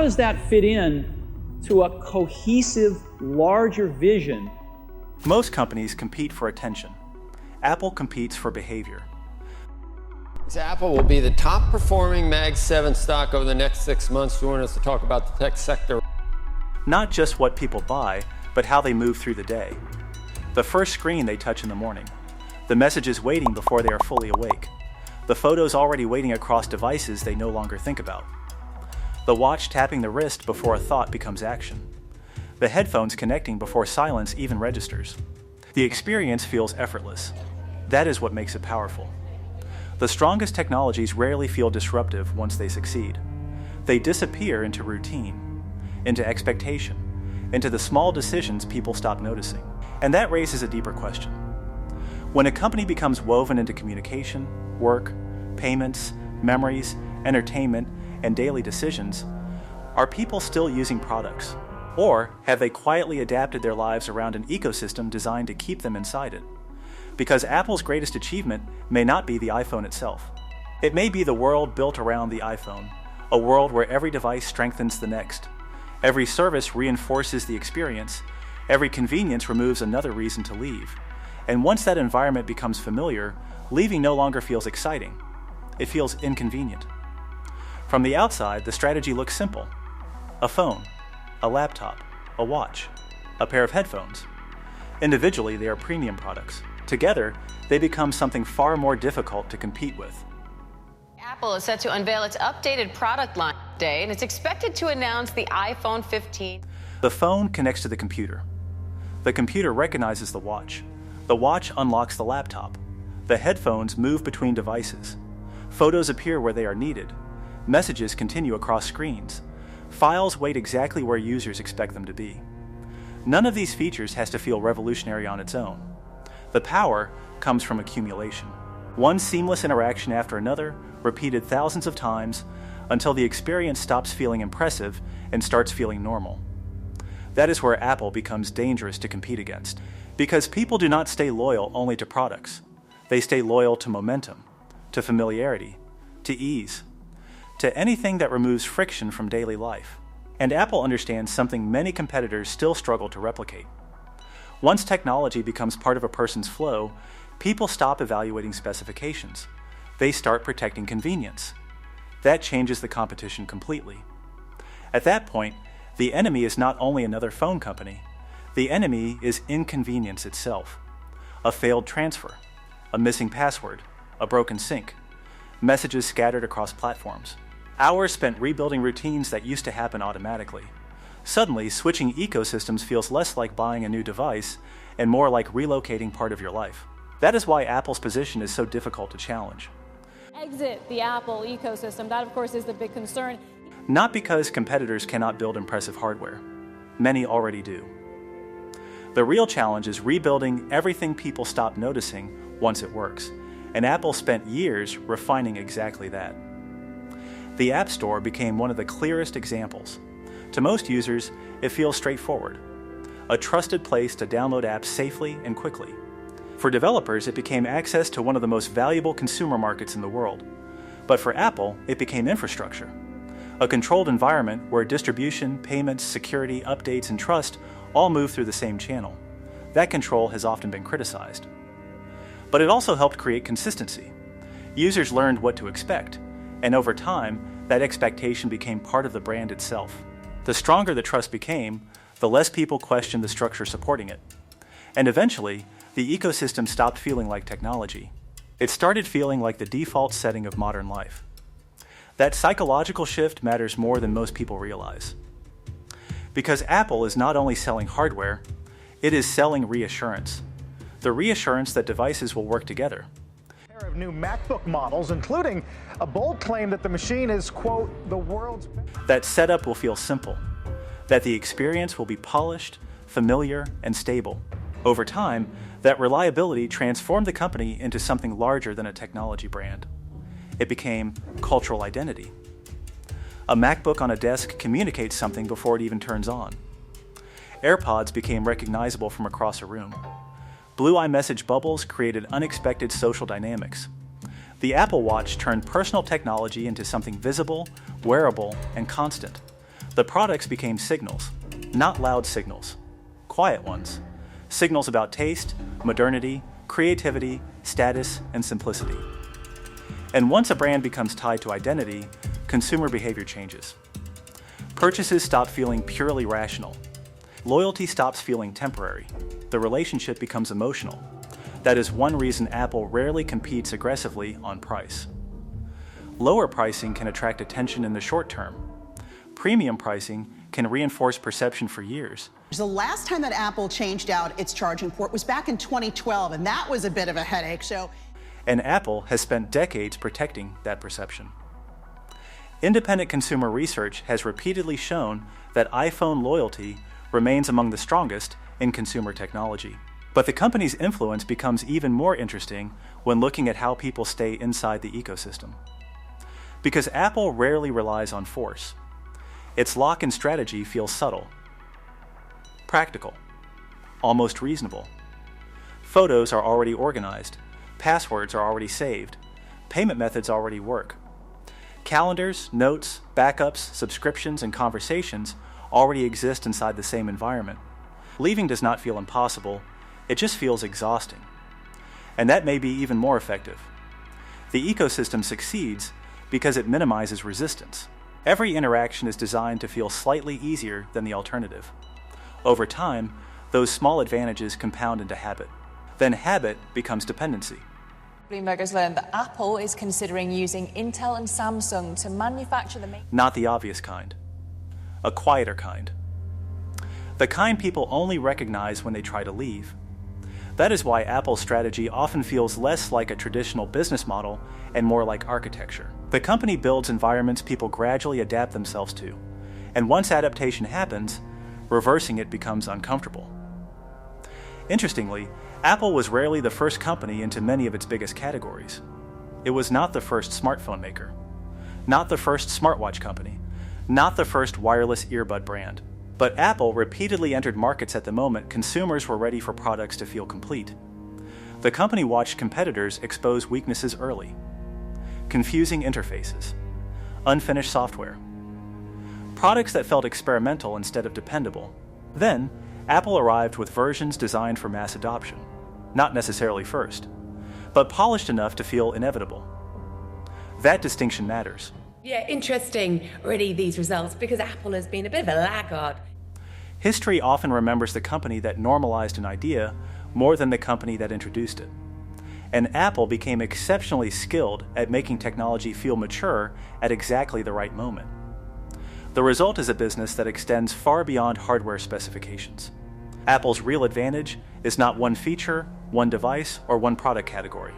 does that fit in to a cohesive, larger vision? Most companies compete for attention. Apple competes for behavior. Apple will be the top performing Mag 7 stock over the next 6 months. Join us to talk about the tech sector. Not just what people buy, but how they move through the day. The first screen they touch in the morning. The messages waiting before they are fully awake. The photos already waiting across devices they no longer think about. The watch tapping the wrist before a thought becomes action. The headphones connecting before silence even registers. The experience feels effortless. That is what makes it powerful. The strongest technologies rarely feel disruptive once they succeed. They disappear into routine, into expectation, into the small decisions people stop noticing. And that raises a deeper question. When a company becomes woven into communication, work, payments, memories, entertainment, and daily decisions, are people still using products? Or have they quietly adapted their lives around an ecosystem designed to keep them inside it? Because Apple's greatest achievement may not be the iPhone itself. It may be the world built around the iPhone, a world where every device strengthens the next. Every service reinforces the experience. Every convenience removes another reason to leave. And once that environment becomes familiar, leaving no longer feels exciting. It feels inconvenient. From the outside, the strategy looks simple. A phone, a laptop, a watch, a pair of headphones. Individually, they are premium products. Together, they become something far more difficult to compete with. Apple is set to unveil its updated product line today, and it's expected to announce the iPhone 15. The phone connects to the computer. The computer recognizes the watch. The watch unlocks the laptop. The headphones move between devices. Photos appear where they are needed. Messages continue across screens. Files wait exactly where users expect them to be. None of these features has to feel revolutionary on its own. The power comes from accumulation. One seamless interaction after another, repeated thousands of times, until the experience stops feeling impressive and starts feeling normal. That is where Apple becomes dangerous to compete against. Because people do not stay loyal only to products. They stay loyal to momentum, to familiarity, to ease, to anything that removes friction from daily life. And Apple understands something many competitors still struggle to replicate. Once technology becomes part of a person's flow, people stop evaluating specifications. They start protecting convenience. That changes the competition completely. At that point, the enemy is not only another phone company. The enemy is inconvenience itself. A failed transfer, a missing password, a broken sync, messages scattered across platforms. Hours spent rebuilding routines that used to happen automatically. Suddenly, switching ecosystems feels less like buying a new device and more like relocating part of your life. That is why Apple's position is so difficult to challenge. Exit the Apple ecosystem. That, of course, is the big concern. Not because competitors cannot build impressive hardware. Many already do. The real challenge is rebuilding everything people stop noticing once it works, and Apple spent years refining exactly that. The App Store became one of the clearest examples. To most users, it feels straightforward. A trusted place to download apps safely and quickly. For developers, it became access to one of the most valuable consumer markets in the world. But for Apple, it became infrastructure. A controlled environment where distribution, payments, security, updates, and trust all move through the same channel. That control has often been criticized. But it also helped create consistency. Users learned what to expect, and over time, that expectation became part of the brand itself. The stronger the trust became, the less people questioned the structure supporting it. And eventually, the ecosystem stopped feeling like technology. It started feeling like the default setting of modern life. That psychological shift matters more than most people realize. Because Apple is not only selling hardware, it is selling reassurance. The reassurance that devices will work together. A pair of new MacBook models, including a bold claim that the machine is, quote, the world's best. That setup will feel simple. That the experience will be polished, familiar, and stable. Over time, that reliability transformed the company into something larger than a technology brand. It became cultural identity. A MacBook on a desk communicates something before it even turns on. AirPods became recognizable from across a room. Blue iMessage bubbles created unexpected social dynamics. The Apple Watch turned personal technology into something visible, wearable, and constant. The products became signals, not loud signals, quiet ones, signals about taste, modernity, creativity, status, and simplicity. And once a brand becomes tied to identity, consumer behavior changes. Purchases stop feeling purely rational. Loyalty stops feeling temporary. The relationship becomes emotional. That is one reason Apple rarely competes aggressively on price. Lower pricing can attract attention in the short term. Premium pricing can reinforce perception for years. The last time that Apple changed out its charging port was back in 2012, and that was a bit of a headache. And Apple has spent decades protecting that perception. Independent consumer research has repeatedly shown that iPhone loyalty remains among the strongest in consumer technology. But the company's influence becomes even more interesting when looking at how people stay inside the ecosystem. Because Apple rarely relies on force. Its lock-in strategy feels subtle, practical, almost reasonable. Photos are already organized, passwords are already saved, payment methods already work. Calendars, notes, backups, subscriptions, and conversations already exist inside the same environment. Leaving does not feel impossible, it just feels exhausting. And that may be even more effective. The ecosystem succeeds because it minimizes resistance. Every interaction is designed to feel slightly easier than the alternative. Over time, those small advantages compound into habit. Then habit becomes dependency. Bloomberg has learned that Apple is considering using Intel and Samsung to manufacture the Not the obvious kind. A quieter kind. The kind people only recognize when they try to leave. That is why Apple's strategy often feels less like a traditional business model and more like architecture. The company builds environments people gradually adapt themselves to, and once adaptation happens, reversing it becomes uncomfortable. Interestingly, Apple was rarely the first company into many of its biggest categories. It was not the first smartphone maker, not the first smartwatch company, not the first wireless earbud brand. But Apple repeatedly entered markets at the moment consumers were ready for products to feel complete. The company watched competitors expose weaknesses early. Confusing interfaces, unfinished software, products that felt experimental instead of dependable. Then, Apple arrived with versions designed for mass adoption, not necessarily first, but polished enough to feel inevitable. That distinction matters. Yeah, interesting, really, these results, because Apple has been a bit of a laggard. History often remembers the company that normalized an idea more than the company that introduced it. And Apple became exceptionally skilled at making technology feel mature at exactly the right moment. The result is a business that extends far beyond hardware specifications. Apple's real advantage is not one feature, one device, or one product category.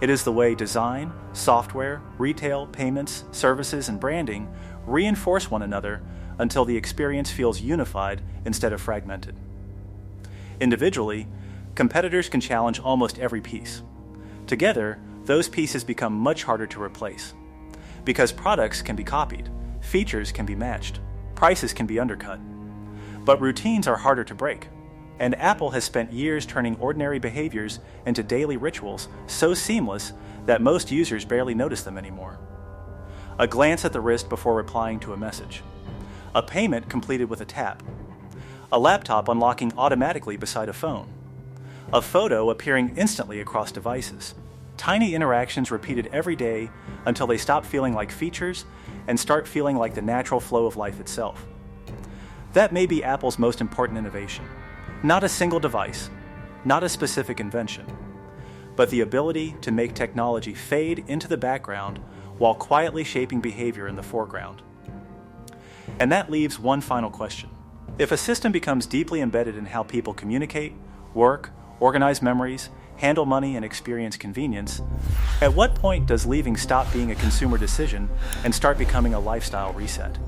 It is the way design, software, retail, payments, services, and branding reinforce one another until the experience feels unified instead of fragmented. Individually, competitors can challenge almost every piece. Together, those pieces become much harder to replace. Because products can be copied, features can be matched, prices can be undercut. But routines are harder to break. And Apple has spent years turning ordinary behaviors into daily rituals so seamless that most users barely notice them anymore. A glance at the wrist before replying to a message. A payment completed with a tap. A laptop unlocking automatically beside a phone. A photo appearing instantly across devices. Tiny interactions repeated every day until they stop feeling like features and start feeling like the natural flow of life itself. That may be Apple's most important innovation. Not a single device, not a specific invention, but the ability to make technology fade into the background while quietly shaping behavior in the foreground. And that leaves one final question. If a system becomes deeply embedded in how people communicate, work, organize memories, handle money, and experience convenience, at what point does leaving stop being a consumer decision and start becoming a lifestyle reset?